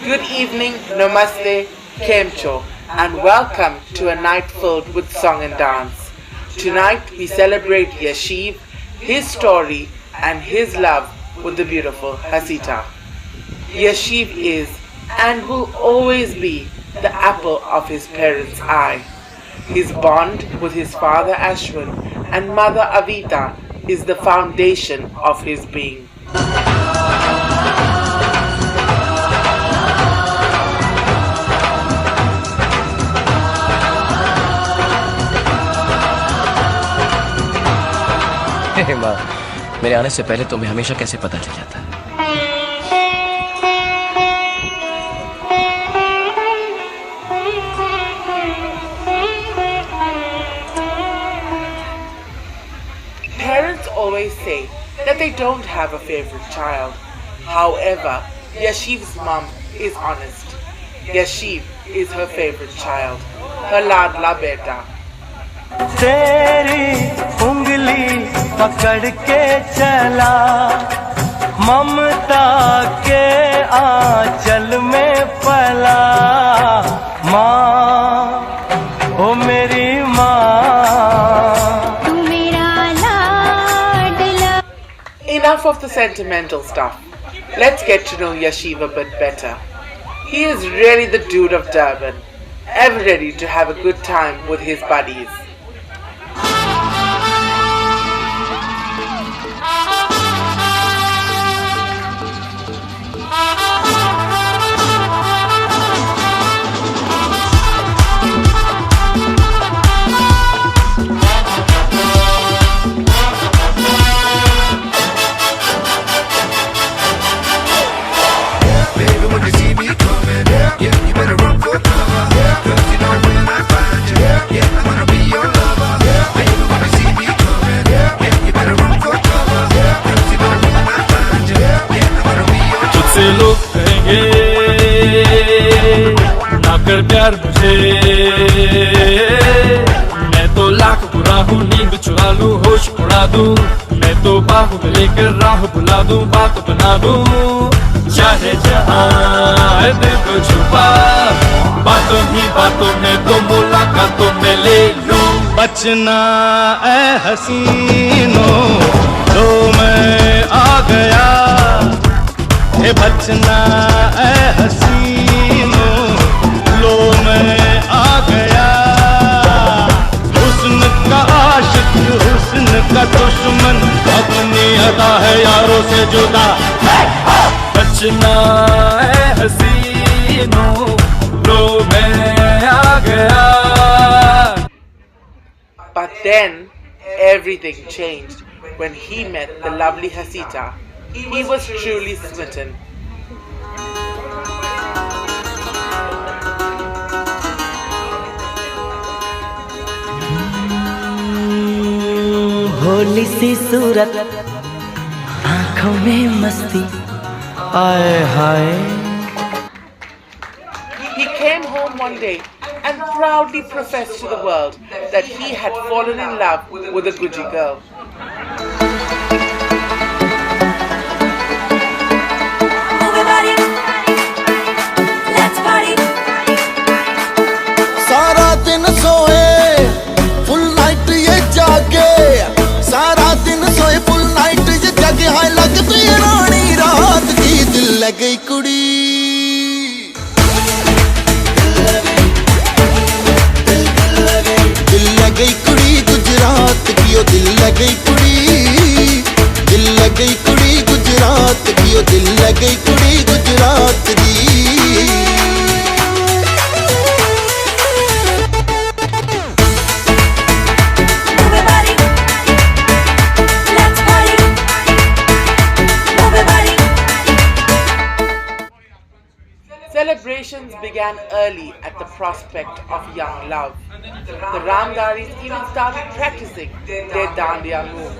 Good evening, namaste, kemcho, and welcome to a night filled with song and dance. Tonight we celebrate Yashiv, his story, and his love with the beautiful Hasita. Yashiv is and will always be the apple of his parents' eye. His bond with his father Ashwin and mother Avita is the foundation of his being. माँ, मेरे आने से पहले तुम्हें हमेशा कैसे पता चल जाता है? Parents always say that they don't have a favorite child. However, Yashiv's mom is honest. Yashiv is her favorite child, her ladla beta. तेरी उंगली पकड़ के चला ममता के आंचल में पला माँ ओ मेरी माँ तू मेरा लाडला. Enough of the sentimental stuff. Let's get to know Yashiv a bit better. He is really the dude of Durban, ever ready to have a good time with his buddies. लोग कहेंगे ना कर प्यार मुझे, मैं तो लाख बुरा हूँ, नींद चुरा लूं, होश उड़ा दूं, मैं तो बाहों में लेकर राह बुला दूं, बात बना दूं, चाहे जहां दिल को छुपा, बातों ही बातों में तो मुलाकातों में ले लूं। बचना ऐ हसीनों तो मैं आ गया, हे बचना ऐ हसीनों लो मैं आ गया, हुस्न का आशिक हुस्न का दुश्मन अपनी अदा है यारों से जुदा। बचना ऐ हसीनों लो मैं आ गया। But then everything changed when he met the lovely Hasita. He was truly smitten. भोली सी सूरत आंखों में मस्ती आए हाय। He came home one day and proudly professed to the world that he had fallen in love with a Guji girl. सारा दिन सोए full night ये जागे, सारा दिन सोए फुल नाइट ये जागे, हाय लगती है रानी रात की, दिल लग गई कुड़ी, दिल लग गई कुड़ी गुजरात की, ओ दिल लग गई कुड़ी, दिल लग गई कुड़ी गुजरात की, ओ दिल लग गई कुड़ी गुजरात की। Celebrations began early at the prospect of young love. The Ramdaris even started practicing their dandiya moves.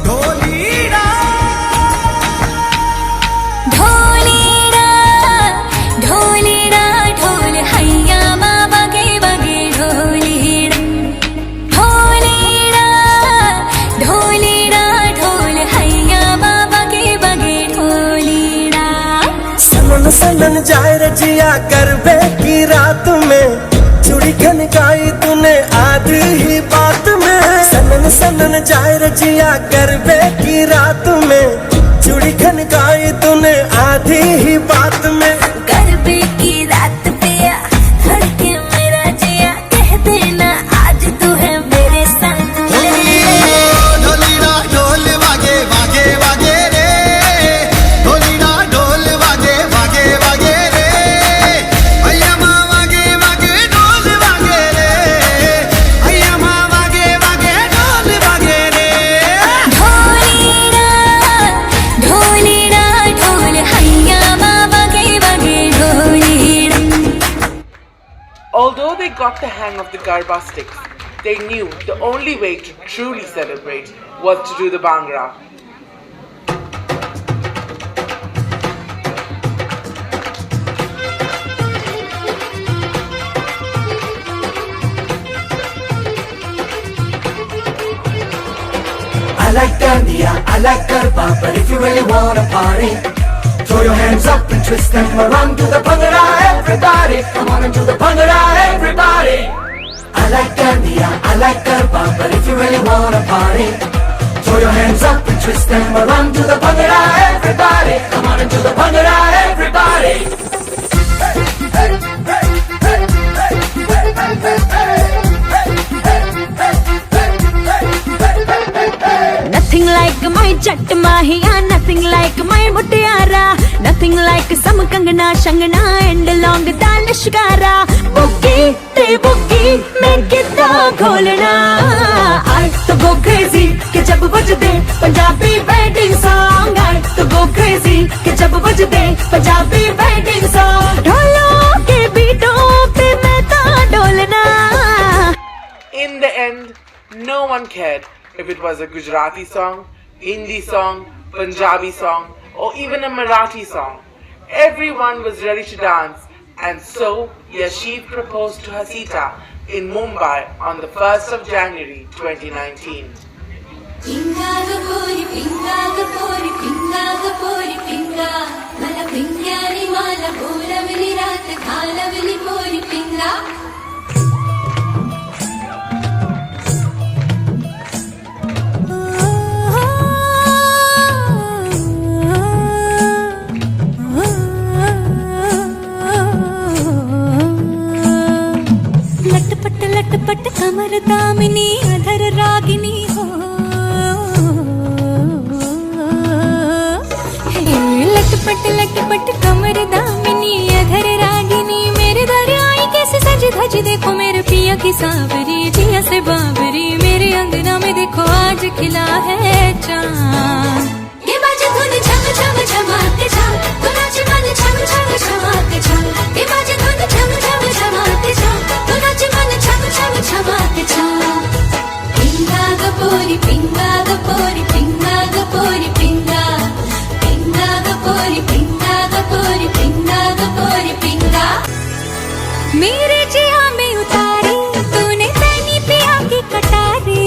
Dholera Dholera Dholera सनन जाए रजिया करबे की रात में, चूड़ी खनकाई तूने आधी ही बात में। सनन सनन जाए रजिया करबे की रात में, चूड़ी खनकाई तूने आधी ही बात में। करबे की रात पे धड़के मेरा जिया, कह देना आज तू है मेरे संग। ढोली ना ढोल वागे वागे वागे रे, ढोली ना ढोल वागे वागे वागे रे, भैया माँ वागे वागे ढोल वागे रे, भैया माँ वागे वागे ढोल वागे रे। ढोलीड़ा ढोल हैया माँ वागे वागे ढोलीड़ा। Although they got the hang of the Garba sticks, they knew the only way to truly celebrate was to do the Bhangra. I like Dandiya, I like Garba, but if you really wanna party, throw your hands up and twist them around to the Bhangra, everybody. Come on and do the Bhangra, everybody. I like Dandiya, I like Garba, but if you really wanna party, throw your hands up and twist them around to the Bhangra, everybody. Come on and do the Bhangra, everybody. Nothing like my Jatt Mahiya, nothing like my Muttiara, nothing like some Kangana Shangana and long Danishkara. Boogie te boogie mein kitna gholna, I to go crazy ke jab bajde Punjabi wedding song. I to go crazy ke jab bajde Punjabi wedding song. Dholon ke beaton pe main ta dolna. In the end, no one cared if it was a Gujarati song, Hindi song, Punjabi song, or even a Marathi song. Everyone was ready to dance, and so Yashiv proposed to Hasita in Mumbai on the 1st of January 2019. Pinga gapori pinga gapori pinga gapori pinga, mala pingyari mala bolavili raat khalavili pori pinga. लटपट कमर दामिनी अधर रागिनी हो, लटपट कमर दामिनी अधर रागिनी, मेरे दर आई कैसे सज धज देखो मेरे पिया की सांवरी, जिया से बाबरी मेरे अंगना में देखो आज खिला है चांद। ये बाजे धुन झम झम झमाके झम, तो नाच मन झम झम झमाके झम। ये बाजे धुन झम झम झमाके झम, तो नाच मन झम झम झमाके झम। पिंगा गपोरी पिंगा गपोरी पिंगा गपोरी पिंगा, पिंगा गपोरी पिंगा गपोरी पिंगा गपोरी पिंगा। मेरे जिया में उतारी तूने तैनी पिया की कटारी,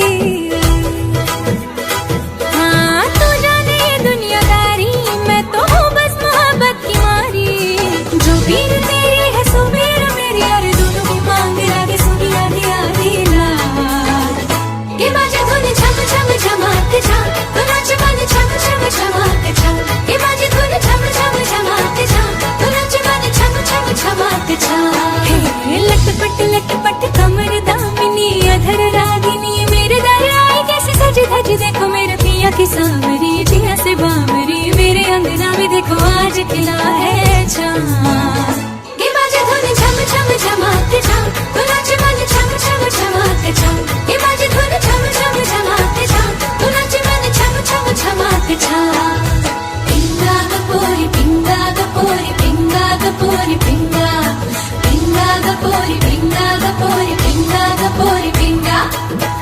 हाँ तू जाने दुनियादारी, मैं तो हूँ बस मोहब्बत की मारी। जो पीर तेरी है सुबीर मेरी, और दोनों की मांग लागे सुनी आधी आधी रात। ये बाजे धुन झम झम झमाके झम, तो नाच मन झम झम झमाके झम। ये बाजे धुन झम झम झमाके झम, तो नाच मन झम झम झमाके झम। लटपट कमर दामिनी अधर रागिनी, मेरे दर आई कैसे सज धज देखो मेरे पिया की सांवरी, जिया से बावरी मेरे अंगना में देखो आज खिला है चांद। ये बाजे धुन झम झम झमाके झम, तो नाच मन झम झम झमाके झम। ये बाजे धुन झम झम झमाके झम, तो नाच मन झम झम झमाके झम। पिंगा गपोरी पिंगा गपोरी पिंगा गपोरी पिंगा, पिंगा गपोरी पिंगा गपोरी पिंगा गपोरी पिंगा,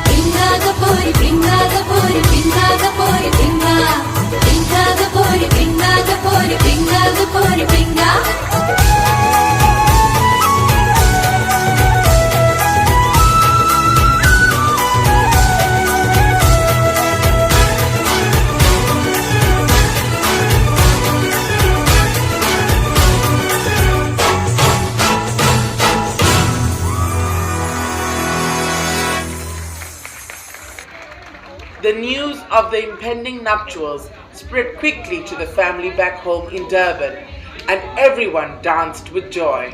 पिंगा गपोरी पिंगा गपोरी पिंगा गपोरी पिंगा, पिंगा गपोरी पिंगा गपोरी पिंगा गपोरी पिंगा। The news of the impending nuptials spread quickly to the family back home in Durban, and everyone danced with joy.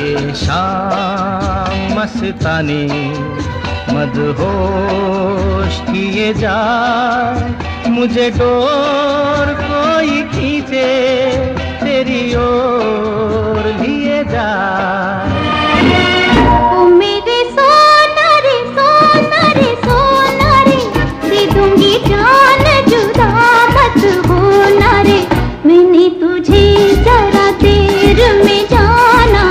ये शाम मस्तानी मदहोश किए जाए, मुझे डोर कोई खींचे तेरी ओर लिए जाए। ओ मेरे सोना रे सोना रे सोना रे, दे दूंगी जान जुदा मत होना रे। मैंने तुझे जरा देर में जाना,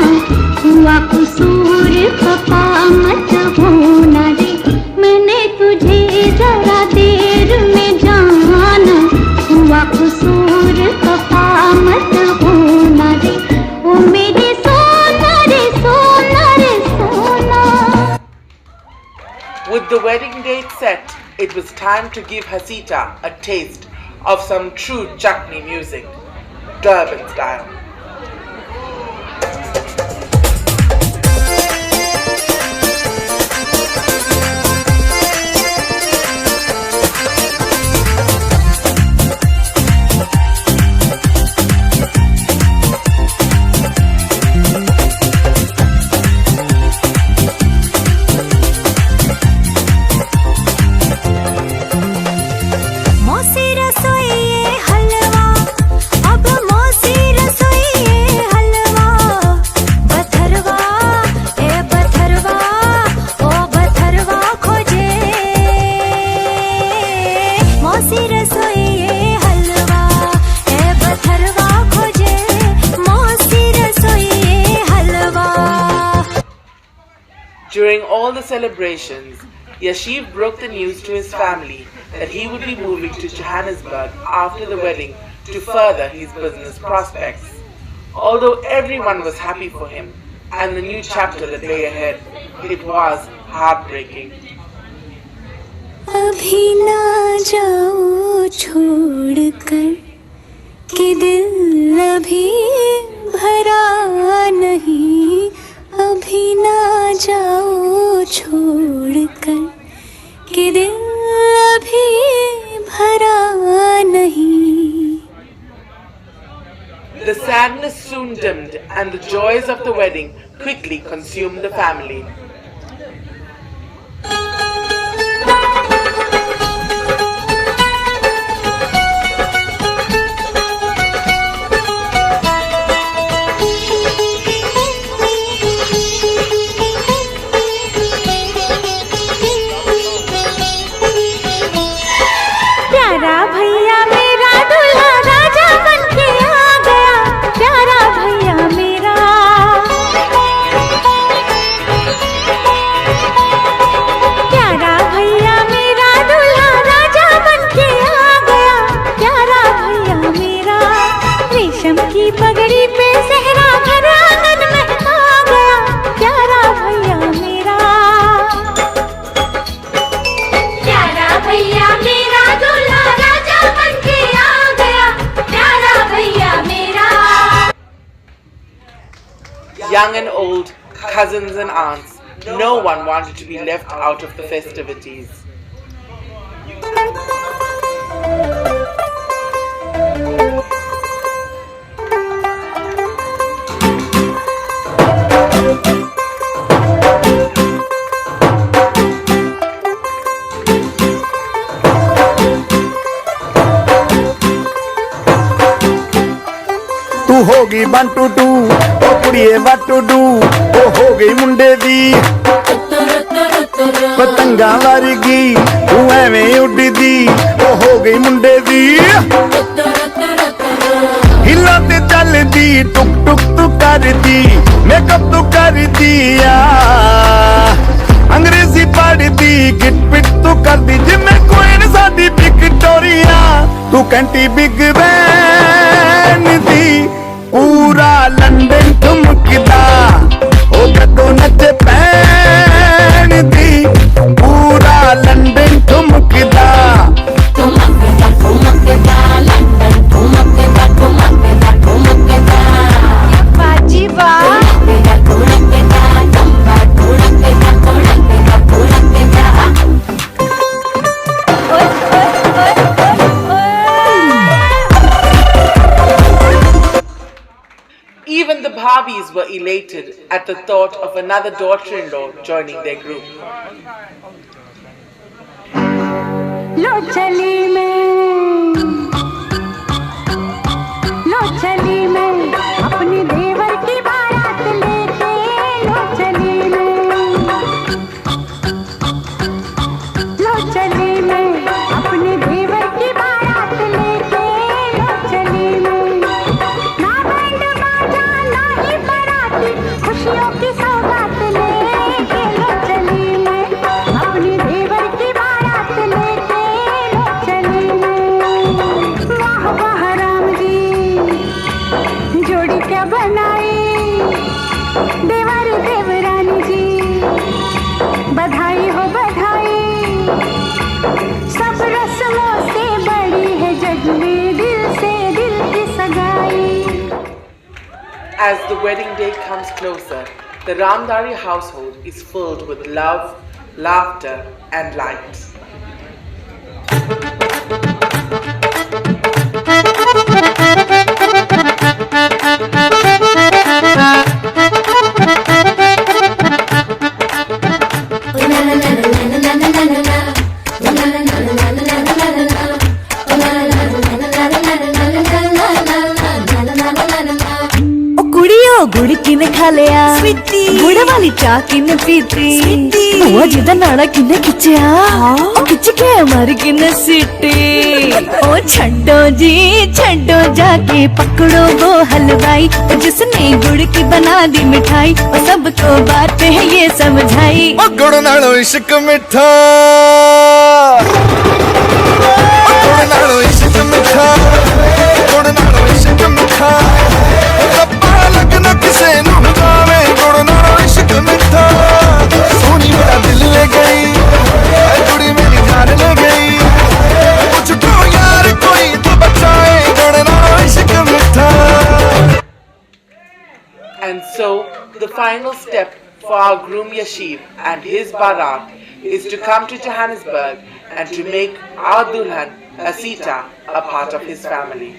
हुआ कसूर खफा मत होना रे। मैंने तुझे जरा देर में जाना, हुआ कसूर खफा मत होना रे। ओ मेरे सोना रे सोना रे सोना। With the wedding date set, it was time to give Hasita a taste of some true chutney music, Durban style. मौसी रसोई हलवा, अब मौसी रसोई हलवा। बथरवा ए बथरवा, ओ बथरवा खोजे। मौसी रसोई हलवा ए बथरवा खोजे, मौसी रसोई हलवा। During all the celebrations, Yashiv broke the news to his family that he would be moving to Johannesburg after the wedding to further his business prospects. Although everyone was happy for him and the new chapter that lay ahead, it was heartbreaking. अभी ना जाओ छोड़कर, कि दिल अभी भरा नहीं। अभी ना जाओ छोड़कर, कि दिल अभी भरा नहीं। The sadness soon dimmed and the joys of the wedding quickly consumed the family. प्यारा भैया मेरा दूल्हा राजा बन के आ गया, प्यारा भैया मेरा। प्यारा भैया मेरा दूल्हा राजा बन के आ गया, प्यारा भैया मेरा। रेशम की पगड़ी पे सहरा भरा आंगन महका गया, प्यारा भैया मेरा। प्यारा भैया मेरा दूल्हा राजा बन के आ गया, प्यारा भैया मेरा। Young and old, cousins and aunts, no one wanted to be left out of the festivities. तू होगी 1 2 2 ओ कुड़िए what to do, ओ हो गई मुंडे दी पतंगा वर्गी, तू एवें उड़दी, ओ हो गई मुंडे दी। हिला ते चलदी, टुक टुक तू करदी, मेकअप तू कर दिया। अंग्रेजी पढ़दी, गिट पिट तू करदी, जिम्मे कोई साडी विक्टोरिया। तू कैंटी बिग बैन भैन दी पूरा लंदन ठुमकदा ओ जदों नच भैन दी पूरा लंदन ठुमकदा बाजी वाह Even the Bhabis were elated at the thought of another daughter-in-law joining their group. लो चली मैं अपनी देवर की बारात लेके लो चली मैं अपनी देवर की बारात लेके लो चली मैं ना बैंड बाजा ना ही बाराती खुशियों की सौगात लेके लो चली मैं अपनी देवर की बारात लेके लो चली मैं वाह वाह राम जी जोड़ी क्या बनाई देवर देवरानी जी बधाई हो बधाई सब रस्मों से बड़ी है जग में दिल से दिल की सगाई. As the wedding day comes closer, the Ramdari household is filled with love, laughter and light. गुड़ किने खा लिया गुड़ वाली चाह किने पीती बुआ जी दा नाड़ा किने खिंचिया खिंच के हमारी किने सीटी ओ छड्डो जी छड्डो जाके पकड़ो वो हलवाई जिसने गुड़ की बना दी मिठाई और सबको बात है ये समझाई ओ गुड़ नालों इश्क मिठा गुड़ नालों इश्क मिठा गुड़ नालों इश्क मिठा लगना किसे नू जावे गुड़ नालों इश्क मिठा सोनी मेरा दिल ले गई गुड़ी मेरी जान ले गई मुझको यार कोई तो बचाए गुड़ नालों इश्क मिठा. And so, the final step for our groom Yashiv and his Barat is to come to Johannesburg and to make our Dulhan, Asita, a part of his family.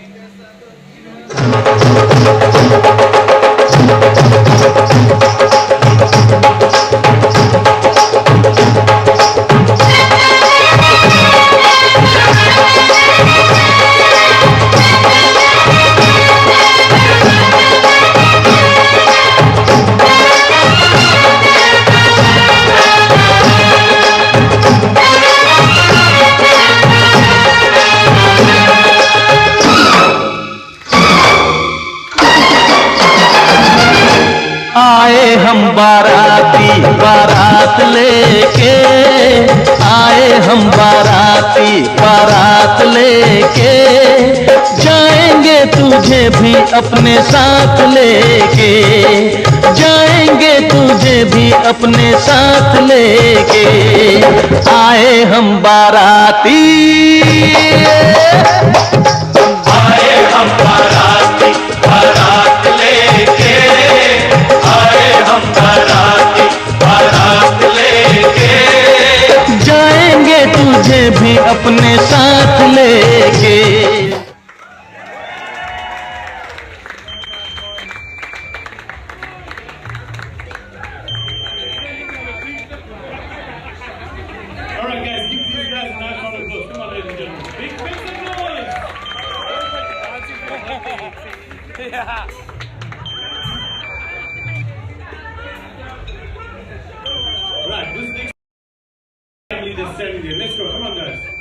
आए हम बाराती बारात लेके आए हम बाराती बारात लेके जाएंगे तुझे भी अपने साथ लेके जाएंगे तुझे भी अपने साथ लेके आए हम बाराती आए हम बाराती बारात लेके हम बाराती बारात लेके जाएंगे तुझे भी अपने साथ लेके. All right, guys, give these guys a nice round of applause. Come on, ladies and gentlemen. Big noise. Yeah. Right, this next leader standing there. Let's go. Come on, guys.